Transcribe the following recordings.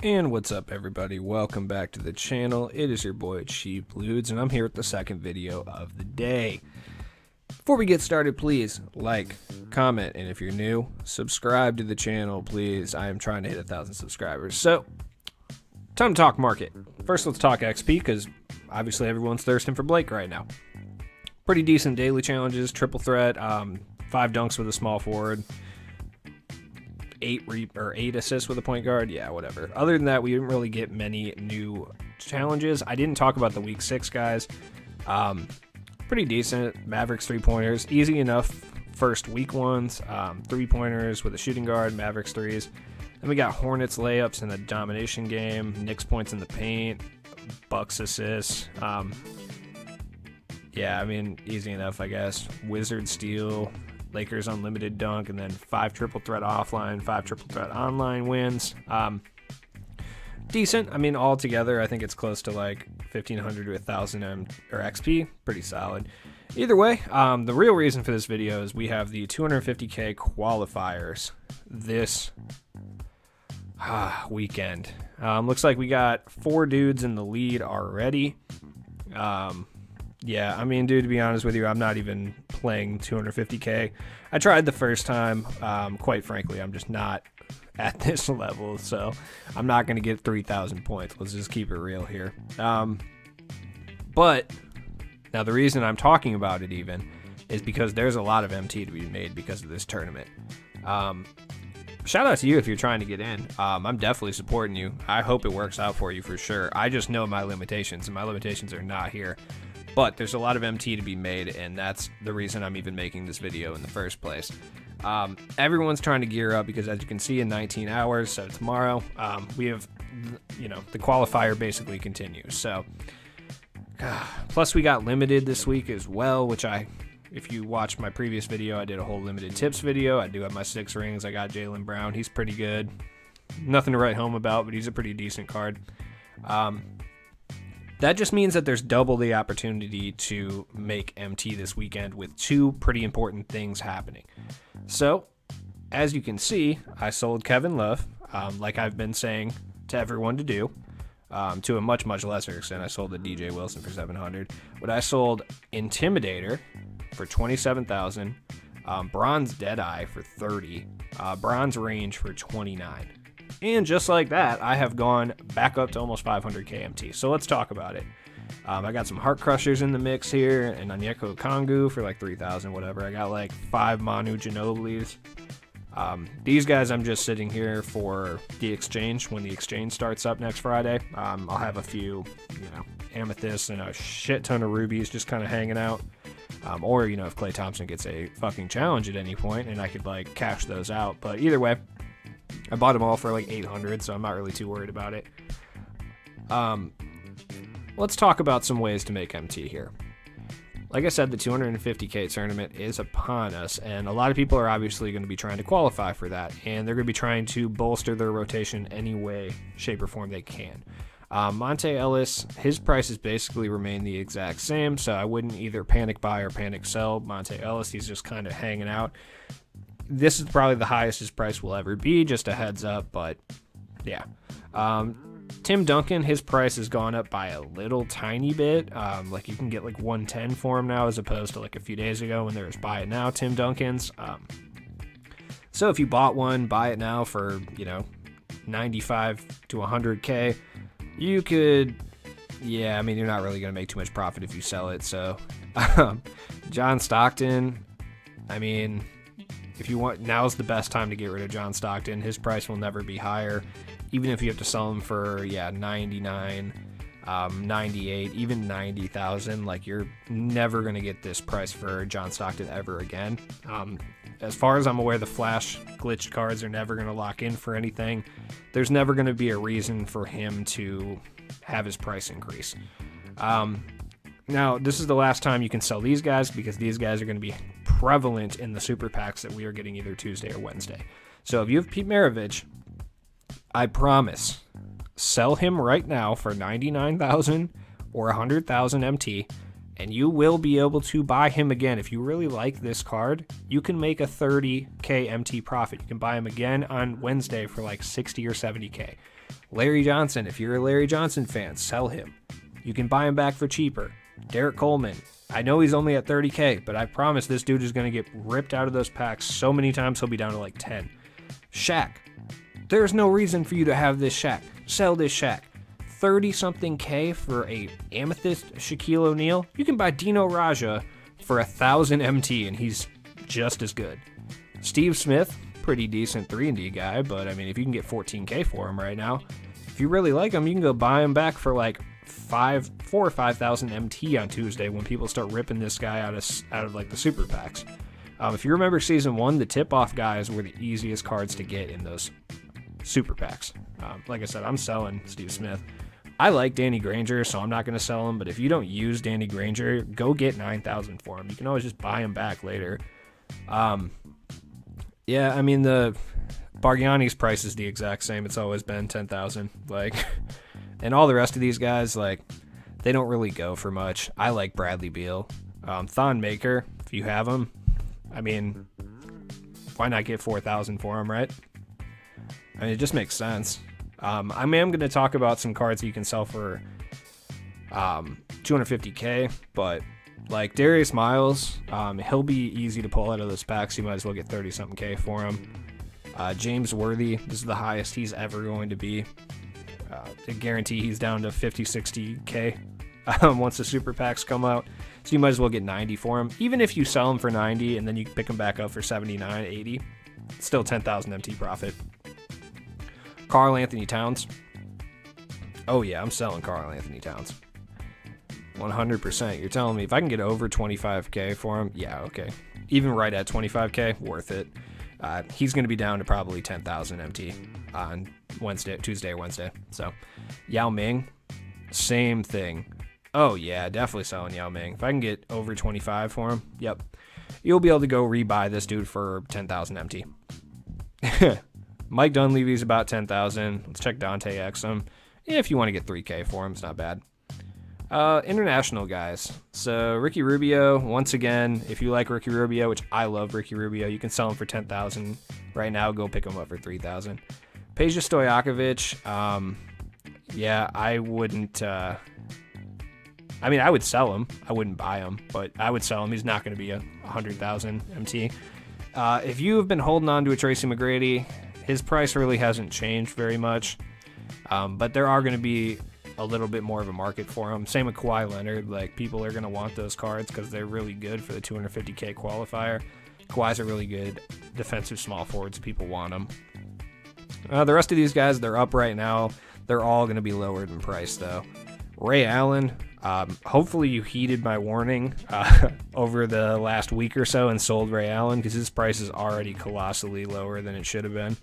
And what's up, everybody? Welcome back to the channel. It is your boy Cheap Ludes, and I'm here with the second video of the day. Before we get started, please like, comment, and if you're new, subscribe to the channel, please. I am trying to hit 1,000 subscribers. So, time to talk market. First, let's talk XP, because obviously everyone's thirsting for Blake right now. Pretty decent daily challenges, triple threat, 5 dunks with a small forward. 8 assists with a point guard. Yeah, whatever. Other than that, we didn't really get many new challenges. I didn't talk about the week 6 guys. Pretty decent. Mavericks 3-pointers. Easy enough first week ones. 3-pointers with a shooting guard. Mavericks 3s. Then we got Hornets layups in the domination game. Knicks points in the paint. Bucks assists. Yeah, I mean, easy enough, I guess. Wizards steal. Lakers unlimited dunk, and then 5 triple threat offline, 5 triple threat online wins. Decent. I mean, all together, I think it's close to like 1,500 to 1,000 or XP. Pretty solid. Either way, the real reason for this video is we have the 250k qualifiers this weekend. Looks like we got 4 dudes in the lead already. Yeah, I mean, dude, to be honest with you, I'm not even playing 250k. I tried the first time. Quite frankly, I'm just not at this level, so I'm not going to get 3,000 points. Let's just keep it real here. But now the reason I'm talking about it even is because there's a lot of MT to be made because of this tournament. Shout out to you if you're trying to get in. I'm definitely supporting you. I hope it works out for you for sure. I just know my limitations, and my limitations are not here. But there's a lot of MT to be made, and that's the reason I'm even making this video in the first place. Everyone's trying to gear up because, as you can see, in 19 hours, so tomorrow, we have, the qualifier basically continues. So, plus we got limited this week as well, which if you watched my previous video, I did a whole limited tips video. I do have my 6 rings. I got Jaylen Brown. He's pretty good. Nothing to write home about, but he's a pretty decent card. That just means that there's double the opportunity to make MT this weekend with 2 pretty important things happening. So, as you can see, I sold Kevin Love, like I've been saying to everyone to do, to a much, much lesser extent. I sold the DJ Wilson for 700. But I sold Intimidator for 27,000, Bronze Deadeye for 30, Bronze Range for 29. And just like that, I have gone back up to almost 500 KMT. So let's talk about it. I got some Heart Crushers in the mix here, and Onyeka Okongwu for like 3,000, whatever. I got like 5 Manu Ginobili's. These guys, I'm just sitting here for the exchange. When the exchange starts up next Friday, I'll have a few, amethysts and a shit ton of rubies just kind of hanging out. Or, if Klay Thompson gets a fucking challenge at any point, and I could like cash those out. But either way, I bought them all for like 800, so I'm not really too worried about it. Let's talk about some ways to make MT here. Like I said, the 250k tournament is upon us, and a lot of people are obviously going to be trying to qualify for that, and they're going to be trying to bolster their rotation any way, shape, or form they can. Monte Ellis, his prices basically remain the exact same, so I wouldn't either panic buy or panic sell Monte Ellis. He's just kind of hanging out. This is probably the highest his price will ever be, just a heads up, but yeah. Tim Duncan, his price has gone up by a little tiny bit. Like you can get like 110 for him now as opposed to like a few days ago when there was buy it now Tim Duncans. So if you bought one, buy it now for, 95 to 100k, you could, yeah, I mean, you're not really going to make too much profit if you sell it. So John Stockton, I mean, if you want, now's the best time to get rid of John Stockton. His price will never be higher, even if you have to sell him for 99, 98, even 90,000. Like, you're never going to get this price for John Stockton ever again. As far as I'm aware, the flash glitched cards are never going to lock in for anything. There's never going to be a reason for him to have his price increase. Now, this is the last time you can sell these guys because these guys are going to be prevalent in the super packs that we are getting either Tuesday or Wednesday. So if you have Pete Maravich, I promise, sell him right now for 99,000 or 100,000 MT, and you will be able to buy him again. If you really like this card, you can make a 30k MT profit. You can buy him again on Wednesday for like 60 or 70k. Larry Johnson, if you're a Larry Johnson fan, sell him. You can buy him back for cheaper. Derek Coleman, I know he's only at 30K, but I promise this dude is going to get ripped out of those packs so many times he'll be down to like 10. Shaq, there's no reason for you to have this Shaq. Sell this Shaq. 30-something K for a Amethyst Shaquille O'Neal. You can buy Dino Raja for 1,000 MT, and he's just as good. Steve Smith, pretty decent 3-and-D guy, but I mean, if you can get 14K for him right now, if you really like him, you can go buy him back for like 4 or 5,000 MT on Tuesday when people start ripping this guy out of like the super packs. If you remember season 1, the tip-off guys were the easiest cards to get in those super packs. Like I said, I'm selling Steve Smith. I like Danny Granger, so I'm not going to sell him, but if you don't use Danny Granger, go get 9,000 for him. You can always just buy him back later. Yeah, I mean, the Bargnani's price is the exact same. It's always been 10,000. Like, and all the rest of these guys, like, they don't really go for much. I like Bradley Beal. Thon Maker, if you have him, I mean, why not get 4,000 for him, right? I mean, it just makes sense. I am going to talk about some cards that you can sell for 250K, but like Darius Miles, he'll be easy to pull out of those packs. You might as well get 30-something K for him. James Worthy, this is the highest he's ever going to be. I guarantee he's down to 50, 60K once the super packs come out. So you might as well get 90 for him. Even if you sell him for 90 and then you pick him back up for 79, 80, it's still 10,000 MT profit. Karl Anthony Towns. Oh yeah, I'm selling Karl Anthony Towns. 100%. You're telling me if I can get over 25K for him, yeah, okay. Even right at 25K, worth it. He's going to be down to probably 10,000 MT on Tuesday or Wednesday. So, Yao Ming, same thing. Oh yeah, definitely selling Yao Ming. If I can get over 25 for him, yep. You'll be able to go rebuy this dude for 10,000 MT. Mike Dunleavy's about 10,000. Let's check Dante Exum. If you want to get 3K for him, it's not bad. International guys. So Ricky Rubio, once again, if you like Ricky Rubio, which I love Ricky Rubio, you can sell him for 10,000 right now. Go pick him up for 3,000. Peja Stojakovic. Yeah, I wouldn't. I mean, I would sell him. I wouldn't buy him, but I would sell him. He's not going to be a 100,000 MT. If you have been holding on to a Tracy McGrady, his price really hasn't changed very much, but there are going to be a little bit more of a market for him. Same with Kawhi Leonard. Like, people are going to want those cards because they're really good for the 250K qualifier. Kawhi's a really good defensive small forward, so people want him. The rest of these guys, they're up right now. They're all going to be lowered in price, though. Ray Allen, hopefully you heeded my warning over the last week or so and sold Ray Allen, because his price is already colossally lower than it should have been.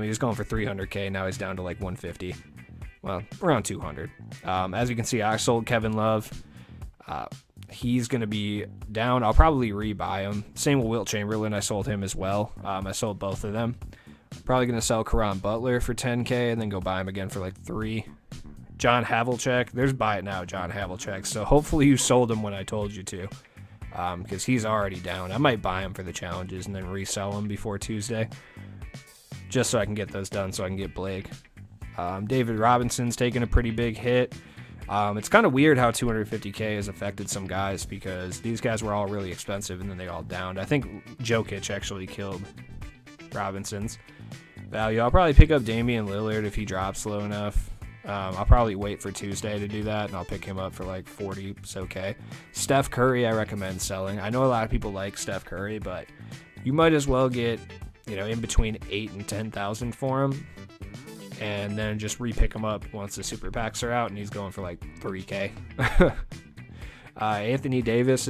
He was going for 300K, now he's down to like 150. Well, around 200. As you can see, I sold Kevin Love. He's going to be down. I'll probably rebuy him. Same with Wilt Chamberlain. I sold him as well. I sold both of them. Probably going to sell Caron Butler for 10K and then go buy him again for like 3. John Havlicek. There's buy it now, John Havlicek. So hopefully you sold him when I told you to, because he's already down. I might buy him for the challenges and then resell him before Tuesday, just so I can get those done so I can get Blake. David Robinson's taken a pretty big hit. It's kind of weird how 250K has affected some guys, because these guys were all really expensive and then they all downed. I think Jokic actually killed Robinson's value. I'll probably pick up Damian Lillard if he drops low enough. I'll probably wait for Tuesday to do that, and I'll pick him up for like 40. It's okay. Steph Curry, I recommend selling. I know a lot of people like Steph Curry, but you might as well get, in between 8 and 10,000 for him, and then just repick him up once the super packs are out, and he's going for like 3K. Anthony Davis,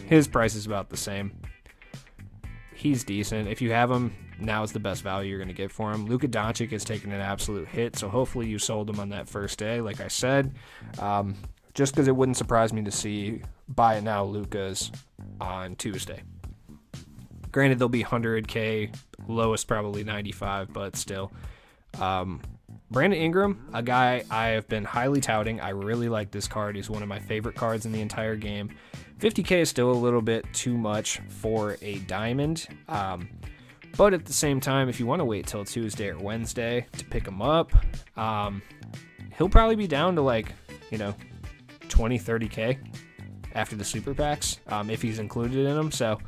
his price is about the same. He's decent. If you have him, now is the best value you're going to get for him. Luka Doncic has taken an absolute hit, so hopefully you sold him on that first day, like I said. Just because it wouldn't surprise me to see buy it now Luka's on Tuesday. Granted, they'll be 100K, lowest probably 95, but still. Brandon Ingram, a guy I have been highly touting. I really like this card. He's one of my favorite cards in the entire game. 50K is still a little bit too much for a diamond. But at the same time, if you want to wait till Tuesday or Wednesday to pick him up, he'll probably be down to like, 20, 30K after the super packs, if he's included in them. So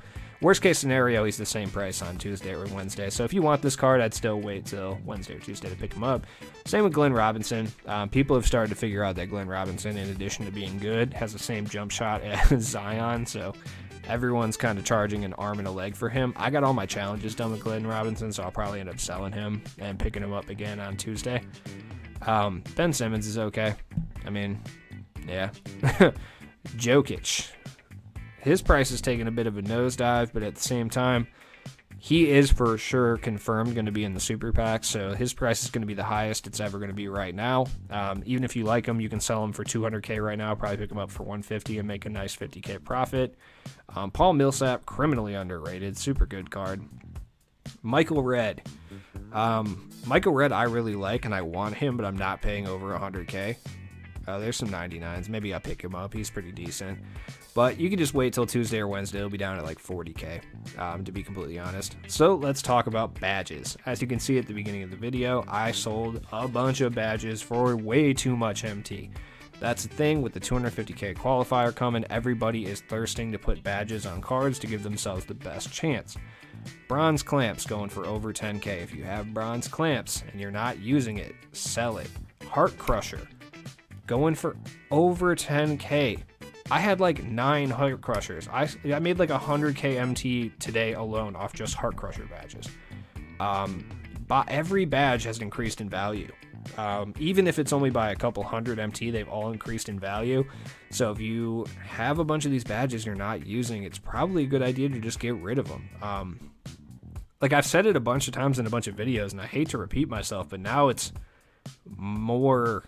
worst case scenario, he's the same price on Tuesday or Wednesday. So if you want this card, I'd still wait till Wednesday or Tuesday to pick him up. Same with Glenn Robinson. People have started to figure out that Glenn Robinson, in addition to being good, has the same jump shot as Zion. So everyone's kind of charging an arm and a leg for him. I got all my challenges done with Glenn Robinson, so I'll probably end up selling him and picking him up again on Tuesday. Ben Simmons is okay. I mean, yeah. Jokic. His price is taking a bit of a nosedive, but at the same time, he is for sure confirmed going to be in the super pack, so his price is going to be the highest it's ever going to be right now. Even if you like him, you can sell him for 200K right now, probably pick him up for 150 and make a nice 50K profit. Paul Millsap, criminally underrated, super good card. Michael Redd. Michael Redd I really like, and I want him, but I'm not paying over 100K. There's some 99s. Maybe I'll pick him up. He's pretty decent. But you can just wait till Tuesday or Wednesday. It'll be down at like 40K, to be completely honest. So let's talk about badges. As you can see at the beginning of the video, I sold a bunch of badges for way too much MT. That's the thing with the 250K qualifier coming. Everybody is thirsting to put badges on cards to give themselves the best chance. Bronze clamps going for over 10K. If you have bronze clamps and you're not using it, sell it. Heart Crusher going for over 10K. I had like 9 Heart Crushers. I made like 100K MT today alone off just Heart Crusher badges. But every badge has increased in value. Even if it's only by a couple hundred MT, they've all increased in value. So if you have a bunch of these badges you're not using, it's probably a good idea to just get rid of them. Like I've said it a bunch of times in a bunch of videos, and I hate to repeat myself, but now it's more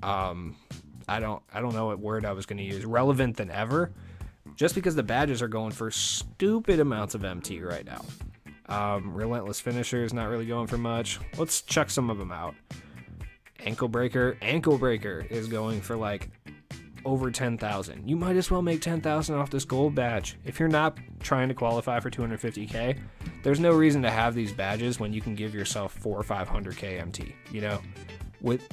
I don't know what word I was going to use, relevant than ever, just because the badges are going for stupid amounts of MT right now. Relentless Finisher is not really going for much. Let's check some of them out. Ankle Breaker is going for like over 10,000. You might as well make 10,000 off this gold badge. If you're not trying to qualify for 250K, there's no reason to have these badges when you can give yourself 400 or 500K MT, With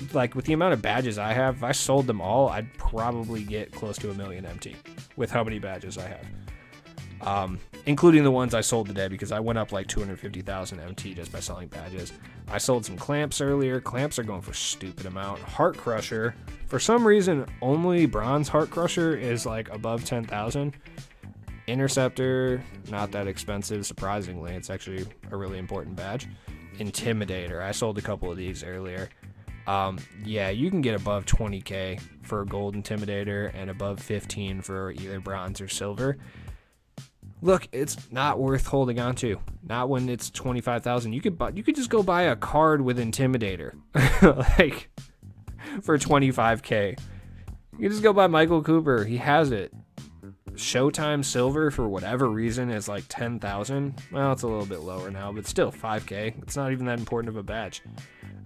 the amount of badges I have, if I sold them all, I'd probably get close to 1 million MT with how many badges I have. Including the ones I sold today, because I went up like 250,000 MT just by selling badges. I sold some clamps earlier. Clamps are going for stupid amount. Heart Crusher, for some reason, only bronze Heart Crusher is like above 10,000. Interceptor, not that expensive, surprisingly. It's actually a really important badge. Intimidator, I sold a couple of these earlier. Yeah, you can get above 20K for a gold Intimidator and above 15 for either bronze or silver. Look, it's not worth holding on to. Not when it's 25,000. You could just go buy a card with Intimidator, like for 25K. You can just go buy Michael Cooper. He has it. Showtime silver for whatever reason is like 10,000. Well, it's a little bit lower now, but still 5K. It's not even that important of a badge.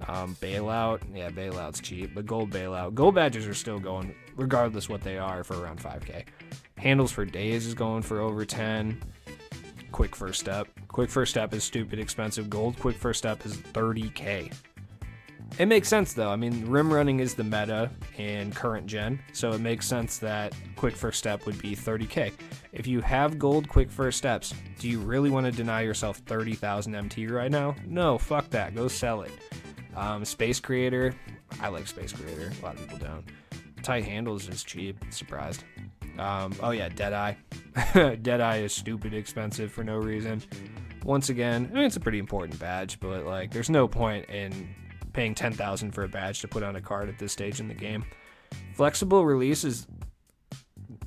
Bailout, yeah, bailout's cheap, but gold bailout. Gold badges are still going, regardless what they are, for around 5K. Handles for days is going for over 10. Quick first step. Quick first step is stupid expensive. Gold quick first step is 30K. It makes sense though. I mean, rim running is the meta in current gen, so it makes sense that quick first step would be 30K. If you have gold quick first steps, do you really want to deny yourself 30,000 MT right now? No, fuck that. Go sell it. Space Creator, I like Space Creator. A lot of people don't. Tight handles is cheap. Surprised. Oh yeah, Deadeye. Deadeye is stupid expensive for no reason. Once again, I mean, it's a pretty important badge, but like, there's no point in paying 10,000 for a badge to put on a card at this stage in the game. Flexible release is,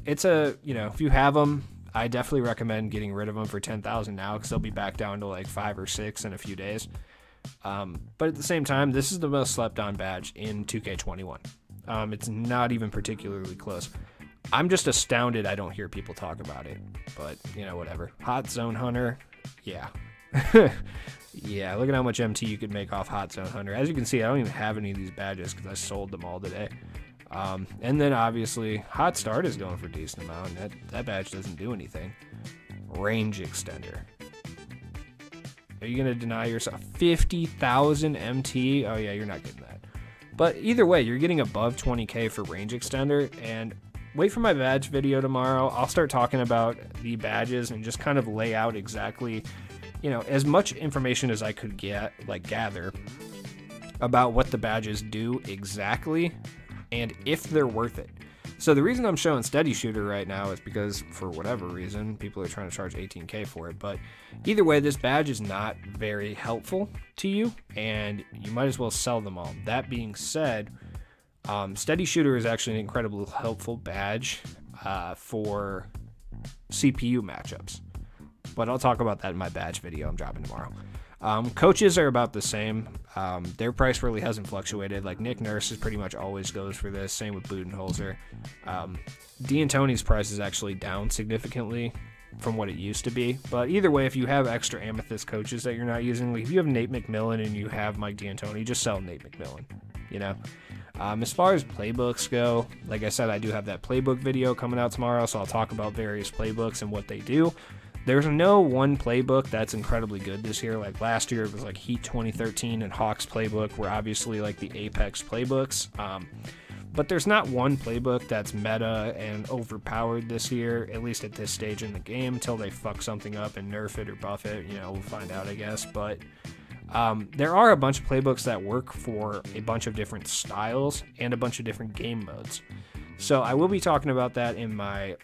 it's a, if you have them, I definitely recommend getting rid of them for 10,000 now, because they'll be back down to like 5 or 6 in a few days. But at the same time, this is the most slept on badge in 2K21. It's not even particularly close. I'm just astounded I don't hear people talk about it, but whatever. Hot Zone Hunter, yeah. Yeah, look at how much MT you could make off Hot Zone Hunter. As you can see, I don't even have any of these badges because I sold them all today. And then obviously Hot Start is going for a decent amount. That badge doesn't do anything. Range Extender. Are you going to deny yourself 50,000 MT? Oh yeah, you're not getting that. But either way, you're getting above 20k for range extender, and wait for my badge video tomorrow. I'll start talking about the badges and just kind of lay out exactly, you know, as much information as I could gather about what the badges do exactly and if they're worth it. So the reason I'm showing Steady Shooter right now is because, for whatever reason, people are trying to charge 18k for it. But either way, this badge is not very helpful to you, and you might as well sell them all. That being said, Steady Shooter is actually an incredibly helpful badge for CPU matchups. But I'll talk about that in my badge video I'm dropping tomorrow. Coaches are about the same. Their price really hasn't fluctuated. Like Nick Nurse is pretty much always goes for this. Same with Budenholzer. D'Antoni's price is actually down significantly from what it used to be. But either way, if you have extra Amethyst coaches that you're not using, like if you have Nate McMillan and you have Mike D'Antoni, just sell Nate McMillan, you know? As far as playbooks go, like I said, I do have that playbook video coming out tomorrow, so I'll talk about various playbooks and what they do. There's no one playbook that's incredibly good this year. Like last year, it was like Heat 2013 and Hawks playbook were obviously like the Apex playbooks. But there's not one playbook that's meta and overpowered this year, at least at this stage in the game, until they fuck something up and nerf it or buff it. You know, we'll find out, I guess. But there are a bunch of playbooks that work for a bunch of different styles and a bunch of different game modes. So I will be talking about that in my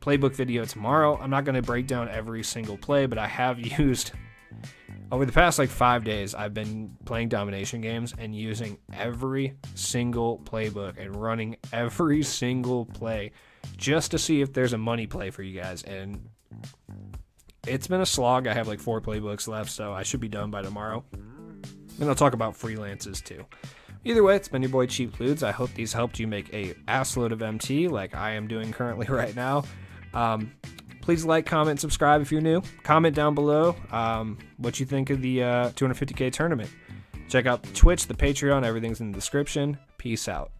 playbook video tomorrow. I'm not going to break down every single play, but I have used, over the past like 5 days, I've been playing domination games and using every single playbook and running every single play just to see if there's a money play for you guys. And it's been a slog. I have like 4 playbooks left, so I should be done by tomorrow. And I'll talk about freelances too. Either way, it's been your boy Cheap Ludes. I hope these helped you make a assload of MT like I am doing currently right now. Please like, comment, subscribe if you're new. Comment down below what you think of the 250k tournament. Check out the Twitch, the Patreon, everything's in the description. Peace out.